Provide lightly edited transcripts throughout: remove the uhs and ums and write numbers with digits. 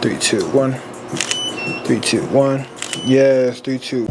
3, 2, 1. 3, 2, 1. Yes, 3, 2.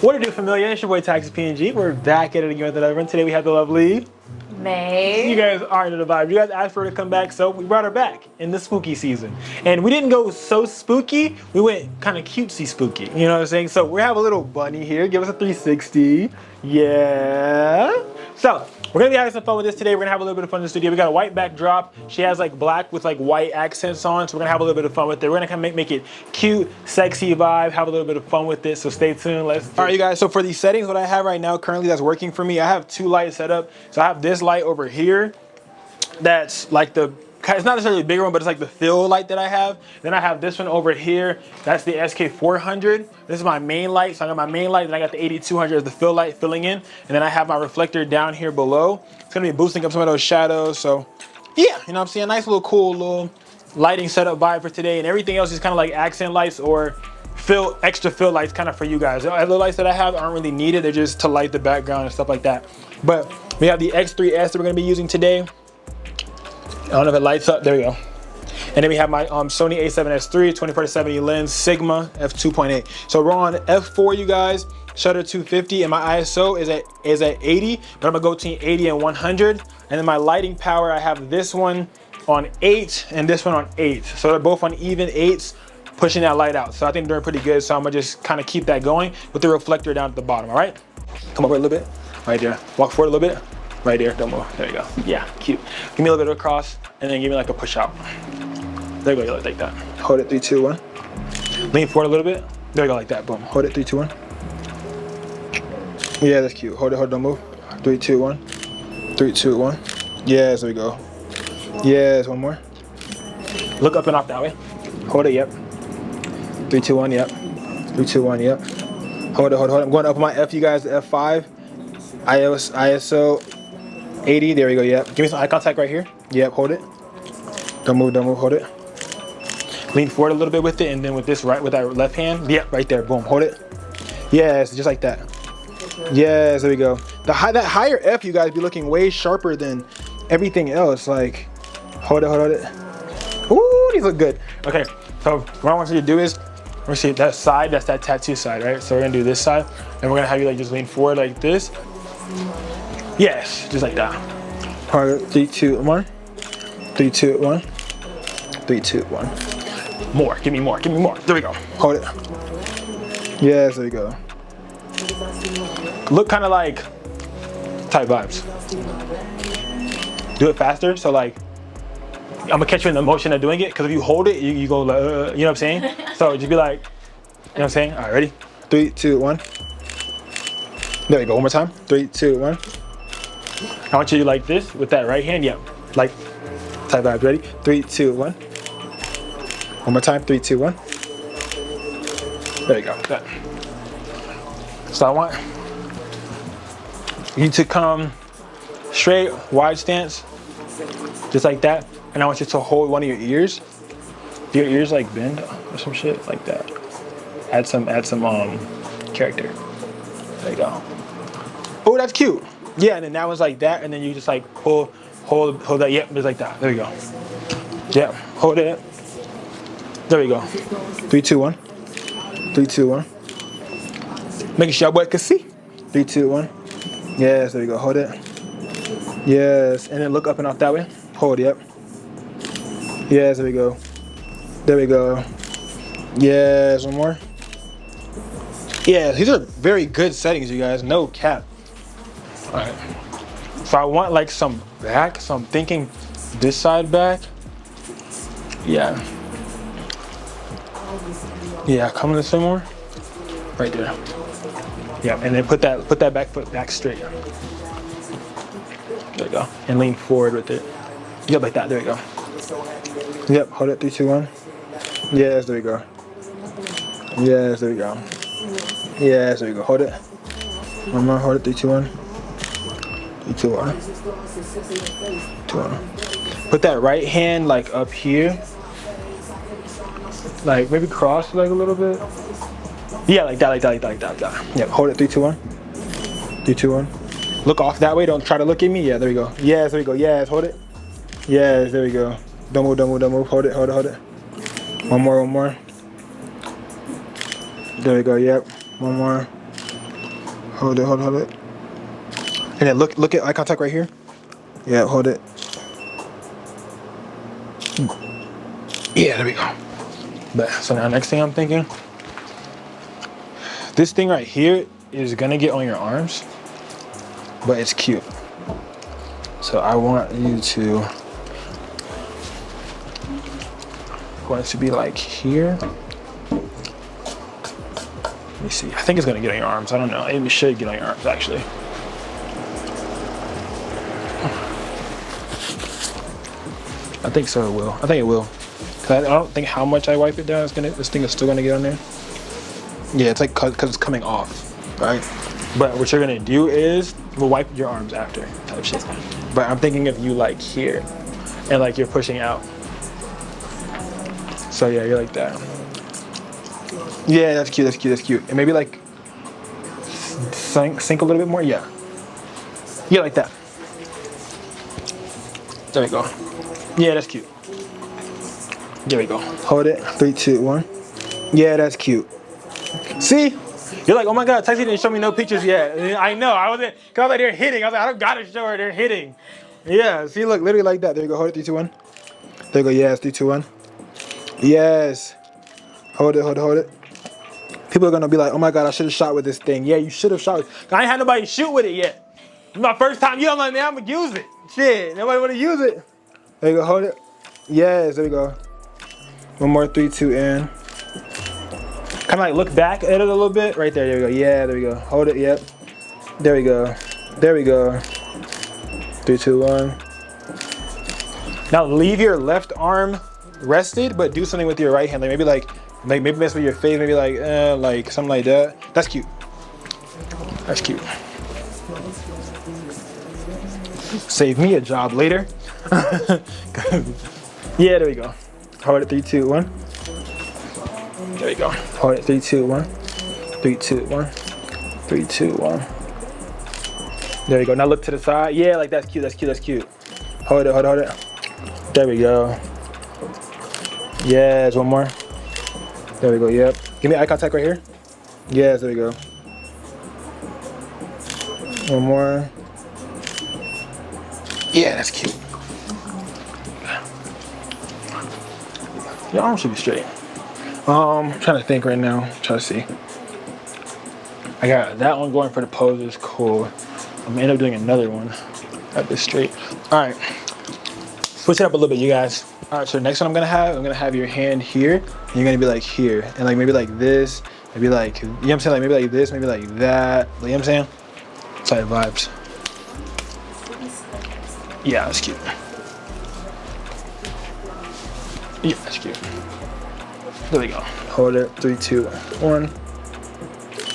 What it do, familiar? It's your boy Taxi PNG. We're back at it again with another one. Today we have the lovely May. You guys are into the vibe. You guys asked for her to come back, so we brought her back in the spooky season. And we didn't go so spooky, we went kind of cutesy spooky. You know what I'm saying? So we have a little bunny here. Give us a 360. Yeah. So we're gonna be having some fun with this today. We're gonna have a little bit of fun in the studio. We got a white backdrop. She has like black with like white accents on, so we're gonna have a little bit of fun with it. We're gonna kind of make it cute, sexy vibe, have a little bit of fun with it. So stay tuned. All right, you guys. So for these settings, what I have right now currently that's working for me, I have 2 lights set up. So I have this light over here. That's like it's not necessarily a bigger one, but it's like the fill light that I have. Then I have this one over here. That's the SK400. This is my main light. So I got my main light, then I got the 8200 as the fill light filling in. And then I have my reflector down here below. It's gonna be boosting up some of those shadows. So yeah, you know what I'm saying? Nice little cool little lighting setup vibe for today. And everything else is kind of like accent lights or extra fill lights kind of for you guys. The other lights that I have aren't really needed. They're just to light the background and stuff like that. But we have the X3S that we're gonna be using today. I don't know if it lights up. There we go. And then we have my Sony a7S III 24-70 lens Sigma f2.8. So we're on f4, you guys. Shutter 250, and my ISO is at 80. But I'm gonna go between 80 and 100. And then my lighting power, I have this one on 8 and this one on 8. So they're both on even 8s, pushing that light out. So I think they're doing pretty good. So I'm gonna just kind of keep that going with the reflector down at the bottom. All right. Come over a little bit. Right there. Walk forward a little bit. Right there, don't move. There you go. Yeah, cute. Give me a little bit of a cross, and then give me like a push out. There you go, like that. Hold it, 3, 2, 1. Lean forward a little bit. There you go, like that. Boom. Hold it, 3, 2, 1. Yeah, that's cute. Hold it, don't move. 3, 2, 1. 3, 2, 1. Yes, there we go. Yes, one more. Look up and off that way. Hold it, yep. 3, 2, 1, yep. 3, 2, 1, yep. Hold it. I'm going up on my F, you guys, the F5. ISO 80, there we go, yep. Give me some eye contact right here. Yep, hold it. Don't move, hold it. Lean forward a little bit with it, and then with this with that left hand, yep, right there, boom, hold it. Yes, just like that. Yes, there we go. That higher F, you guys, be looking way sharper than everything else. Like, hold it. Ooh, these look good. Okay, so what I want you to do is, we're gonna see that side, that's that tattoo side, right? So we're gonna do this side, and we're gonna have you like just lean forward like this. Yes, just like that. All right, 3, 2, 1. 3, 2, 1. 3, 2, 1. More, give me more. There we go. Hold it. Yes, there we go. Look kind of like type vibes. Do it faster, so like, I'm gonna catch you in the motion of doing it, because if you hold it, you go like, you know what I'm saying? So just be like, you know what I'm saying? All right, ready? 3, 2, 1. There we go, one more time. 3, 2, 1. I want you to do like this with that right hand. Yep, like type vibes. Ready? 3, 2, 1. One more time. 3, 2, 1. There you go. That. So I want you to come straight, wide stance, just like that. And I want you to hold one of your ears. Do your ears like bend or some shit like that? Add some character. There you go. Oh, that's cute. Yeah, and then that one's like that, and then you just like hold that. Yep, just like that. There you go. Yep, hold it. There we go. 3, 2, 1. 3, 2, 1. Making sure boy can see. 3, 2, 1. Yes, there we go. Hold it. Yes, and then look up and off that way. Hold, yep. Yes, there we go. There we go. Yes, one more. Yeah, these are very good settings, you guys. No cap. All right. So I want like some back. So I'm thinking this side back. Yeah. Yeah, come this way more. Right there. Yeah, and then put that back foot back straight. There you go. And lean forward with it. Yep, like that. There you go. Yep, hold it. 3, 2, 1. Yes, there you go. Yes, there you go. Yes, there you go. Hold it. One more. Hold it. 3, 2, 1. 3, 2, 1. 2, 1. Put that right hand like up here. Like maybe cross like a little bit. Yeah, like that, like that, like that, like that, like that. Yep, hold it. 3, 2, 1. 3, 2, 1. Look off that way. Don't try to look at me. Yeah, there we go. Yes, there we go. Yes, hold it. Yes, there we go. Don't move, don't move, don't move. Hold it, hold it, hold it. One more, one more. There we go. Yep. One more. Hold it, hold it, hold it. And then look at eye contact right here. Yeah, hold it. Yeah, there we go. But so now next thing I'm thinking, this thing right here is gonna get on your arms, but it's cute. So I want you to be like here. Let me see. I think it's gonna get on your arms. I don't know. It should get on your arms actually. I think so. It will. I think it will. Cause I don't think how much I wipe it down. This thing is still gonna get on there. Yeah, it's like cause it's coming off, right? But what you're gonna do is we'll wipe your arms after type shit. But I'm thinking of you like here, and like you're pushing out. So yeah, you're like that. Yeah, that's cute. That's cute. That's cute. And maybe like sink a little bit more. Yeah. Yeah, like that. There we go. Yeah, that's cute. There we go. Hold it. 3, 2, 1. Yeah, that's cute. See? You're like, oh my God, Tyson didn't show me no pictures yet. I know. I was like, they're hitting. I was like, I don't gotta show her. They're hitting. Yeah. See, look, literally like that. There you go. Hold it. 3, 2, 1. There you go. Yes. 3, 2, 1. Yes. Hold it. Hold it. Hold it. People are gonna be like, oh my God, I should have shot with this thing. Yeah, you should have shot. I ain't had nobody shoot with it yet. It's my first time. I'm like, man, I'm gonna use it. Shit. Nobody wanna use it. There you go. Hold it. Yes. There we go. One more. 3, 2, and kind of like look back at it a little bit. Right there. There we go. Yeah. There we go. Hold it. Yep. There we go. There we go. 3, 2, 1. Now leave your left arm rested, but do something with your right hand. Like maybe mess with your face. Maybe like something like that. That's cute. That's cute. Save me a job later. Yeah. There we go. Hold it. 3, 2, 1. There we go. Hold it. 3, 2, 1. 3, 2, 1. 3, 2, 1. There we go. Now look to the side. Yeah, like that's cute. That's cute. That's cute. Hold it. Hold it. Hold it. There we go. Yes. One more. There we go. Yep. Give me eye contact right here. Yes. There we go. One more. Yeah, that's cute. Your arm should be straight. I'm trying to think right now. Try to see. I got that one going for the pose is cool. I'm gonna end up doing another one. Got this straight. All right. Switch it up a little bit, you guys. All right, so the next one I'm gonna have your hand here, and you're gonna be like here, and like maybe like this, maybe like, you know what I'm saying? Like maybe like this, maybe like that. You know what I'm saying? Side vibes. Yeah, that's cute. Yeah, that's cute. There we go. Hold it. 3, 2, 1.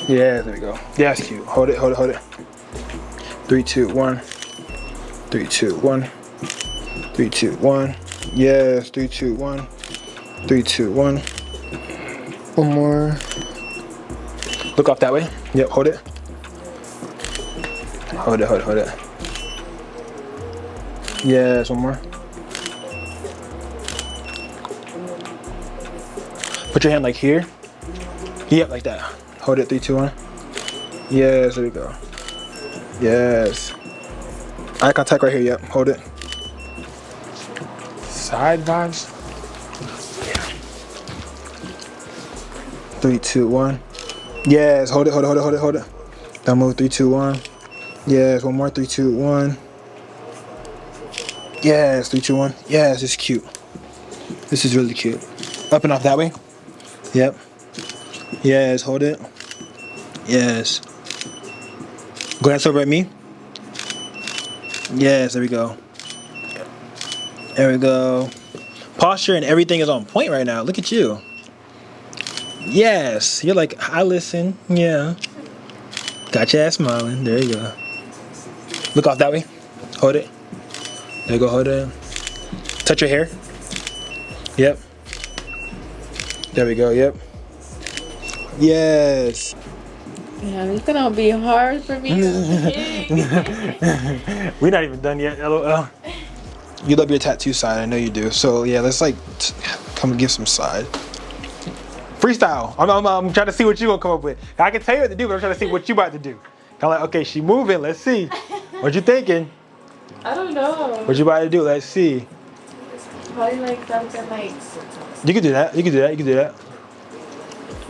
Yeah, there we go. Yeah, that's cute. Hold it, hold it, hold it. 3, 2, 1. 3, 2, 1. 3, 2, 1. Yes, 3, 2, 1. 3, 2, 1. One more. Look off that way. Yep, hold it. Hold it, hold it, hold it. Yes, one more. Put your hand like here. Yep, like that. Hold it. 3, 2, 1. Yes, there we go. Yes. Eye contact right here. Yep, hold it. Side vibes. Yeah. 3, 2, 1. Yes, hold it, hold it, hold it, hold it, hold it. Don't move. 3, 2, 1. Yes, one more. 3, 2, 1. Yes, 3, 2, 1. Yes, it's cute. This is really cute. Up and off that way. Yep. Yes, hold it. Yes. Glance over at me. Yes, there we go. There we go. Posture and everything is on point right now. Look at you. Yes. You're like, I listen. Yeah. Got your ass smiling. There you go. Look off that way. Hold it. There you go. Hold it. Touch your hair. Yep. There we go. Yep. Yes. Yeah, it's gonna be hard for me. We're not even done yet. LOL. You love your tattoo side. I know you do. So yeah, let's like come give some side. Freestyle. I'm trying to see what you gonna come up with. I can tell you what to do, but I'm trying to see what you about to do. Kind of like, okay, she moving. Let's see. What you thinking? I don't know. What you about to do? Let's see. Probably like something like. You can do that. You can do that. You can do that.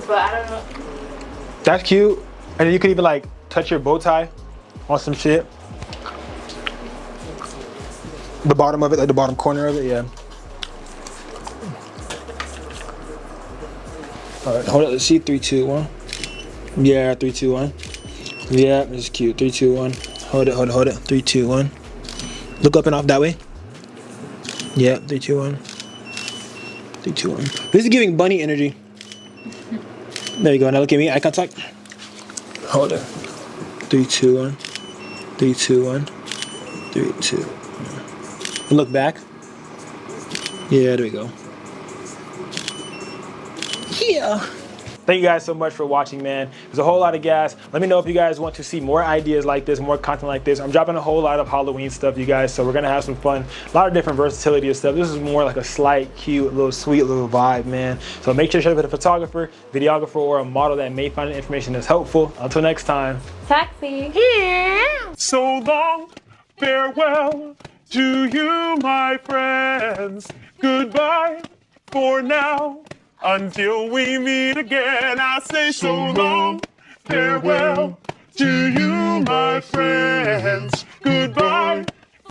But I don't know. That's cute. And then you could even like touch your bow tie on some shit. The bottom of it, like the bottom corner of it, yeah. All right, hold it. Let's see. 3, 2, 1. Yeah, 3, 2, 1. Yeah, this is cute. 3, 2, 1. Hold it, hold it, hold it. 3, 2, 1. Look up and off that way. Yeah, 3, 2, 1. 3, 2, 1. This is giving bunny energy. There you go. Now look at me. Eye contact. Hold it. 3, 2, 1. 3, 2, 1. 3, 2, 1. And look back. Yeah, there we go. Yeah. Thank you guys so much for watching, man. There's a whole lot of gas. Let me know if you guys want to see more ideas like this, more content like this. I'm dropping a whole lot of Halloween stuff, you guys, so we're gonna have some fun. A lot of different versatility of stuff. This is more like a slight, cute, little sweet little vibe, man. So make sure to check out a photographer, videographer, or a model that may find the information that's helpful. Until next time. Taxi. So long, farewell to you, my friends. Goodbye for now. Until we meet again, I say so long, farewell to you, my friends. Goodbye.